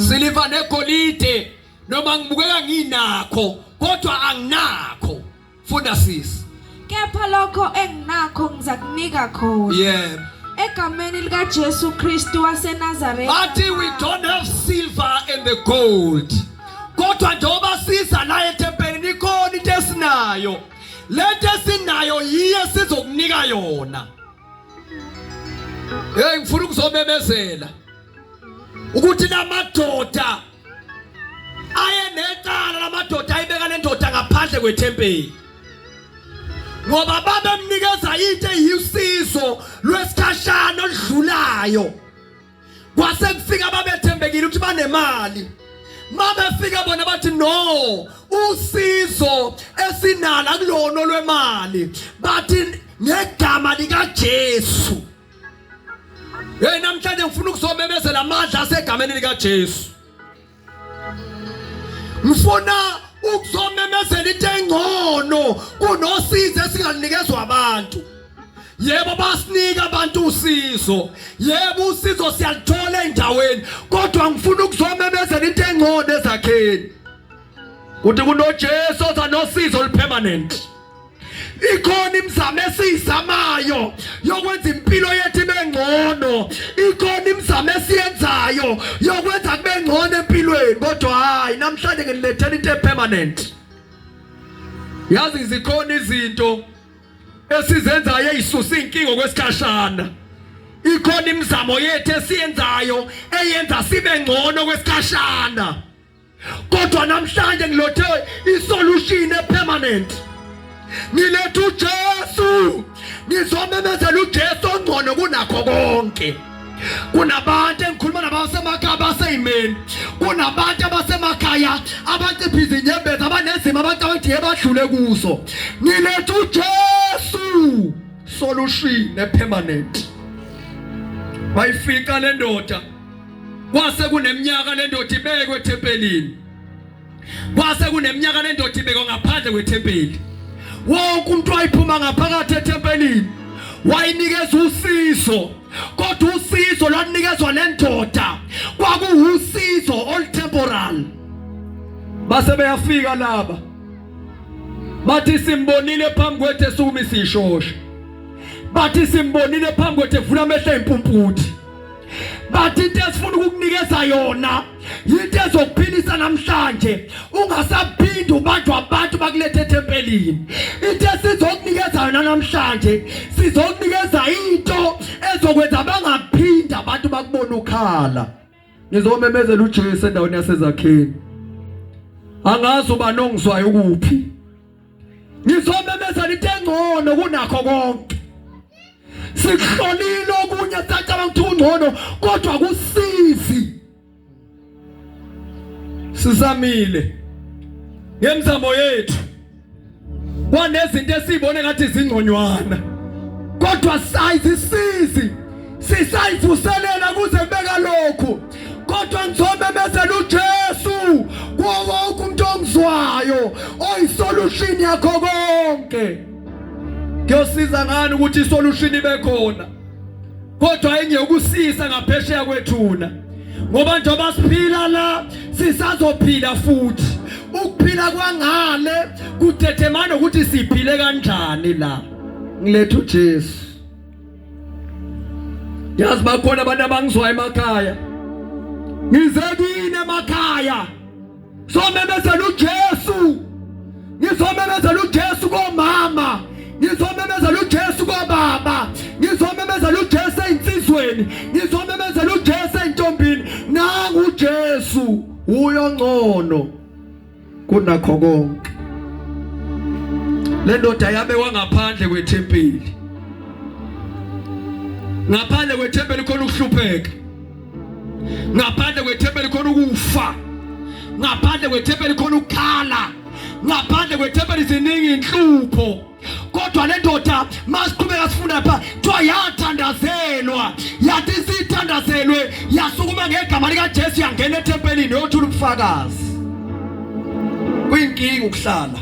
Siliva negolide noma ngibukeka nginakho kodwa anginakho. Funda sisi. Kepha lokho enginakho ngizakunika khona. Yebo. Egameni lika Jesu Kristu waseNazaretha. But we don't have silver and the gold. Kodwa njengoba siza la etempelini ikhona into esinayo. Lento esinayo yiyo sizokunika yona. Hey ngifuna ukuzomemezela ukuthi lamadoda ayenekala lamadoda ayibeka lendoda ngaphandle kwethempeli. Ngoba babemnikeza into eyisizo lwesikhashana oludlulayo. Kwase kufika babethembekile ukuthi banemali. Mabefika bona bathi no, usizo esinala kulona lwemali. Bathi ngegama lika Jesu. Hey namhlanje ngifuna ukuzomemezela amandla asegameni lika Jesu. Ngifuna ukuzomemezela into engcono kunosizo esinganikezwa abantu. Yebo basinika abantu usizo. Yebo usizo siyalithola endaweni. Kodwa ngifuna ukuzomemezela into engcono ezakheni. Uthi kunoJesu ozanosizo olupermanent. Ikhona imizamo esizamayo yokwenza impilo yethu ibe ngcono. Ikhona imizamo esiyenzayo yokwenza kube ngcono empilweni. Kodwa hayi namhlanje nginilethela into epermanent. Yazi zikhona izinto esizenzayo ezisusa inkingo kwesikhashana. Ikhona imizamo yethu esiyenzayo eyenza sibe ngcono kwesikhashana. Kodwa namhlanje ngilothe isolution epermanent. Nilethu uJesu. Nizomemezela uJesu ongcono kunakho konke. Kunabantu engikhuluma nabasemakhaya abaseyimeni. Kunabantu abasemakhaya abaciphiza inyembezi abanezimo abantu abathi yebadlule kuzo. Nilethu uJesu solution epermanent. Bayifika le ndoda. Kwase kuneminyaka le ndoda ibekwe ethempelini. Kwase kuneminyaka le ndoda ibekwe ngaphandle kwethempeli. Wonke umuntu wayiphuma ngaphakathi ethempelini wayinikeza usizo. Kodwa usizo lwanikezwa lendoda kwakuwusizo olutemporal. Base beyafika laba bathi simbonile phambi kwethu esukuma isishosha. Bathi simbonile phambi kwethu evula amehlo empumputhi. Bathi into esifuna ukukunikeza yona into ezokuphilisa namhlanje ungasaphindi ubantu abantu bakulethe ethempelini. Into esizokunikeza yona namhlanje sizokunikeza into ezokwenza bangaphinda abantu bakubona ukhala. Ngizomemezela uJesu endaweni yasezakheni. Angazi uba nongizwayo ukuphi. Ngizomemezela into engcono kunakho konke. Sihlolile okunye sacabanga ukuthi ungcono kodwa kusizi. Sizamile ngemizamo yethu. Kwanezinto esibone ngathi izingconywana. Kodwa sayizisizi. Sisayivuselela kuze kubeka lokhu. Kodwa ngizomemezela uJesu wonke umuntu ongizwayo oyisolution yakho konke. Kuyosiza ngani ukuthi isolution ibe khona. Kodwa engeyokusisa ngaphesheya kwethuna. Ngoba njengoba siphila la sisazophila futhi. Ukuphila kwangale kudethemana ukuthi siphile kanjani la. Ngilethe uJesu. Yazi bakhona abantu abangizwa emakhaya. Ngizekile emakhaya. Somemezela uJesu. Ngizomemezela uJesu komama. Ngizomemezela uJesu kobaba. Ngizomemezela uJesu einsizweni. Ngizomemezela uJesu eintombini. Nangu uJesu uyongcono kunakho konke. Le ndoda yabekwa ngaphandle kwethempeli. Ngaphandle kwethempeli khona ukuhlupheka. Ngaphandle kwethempeli khona ukufa. Ngaphandle kwethempeli khona ukukhala. Ngaphandle kwethempeli ziningi inhlupho. Kodwa le ndoda masiqhubeka sifunda lapha kuthiwa yathandazelwa. Yathi sithandazelwe yasukuma ngegama lika Jesu yangena ethempelini yothula ubufakazi. Kuyinkinga ukuhlala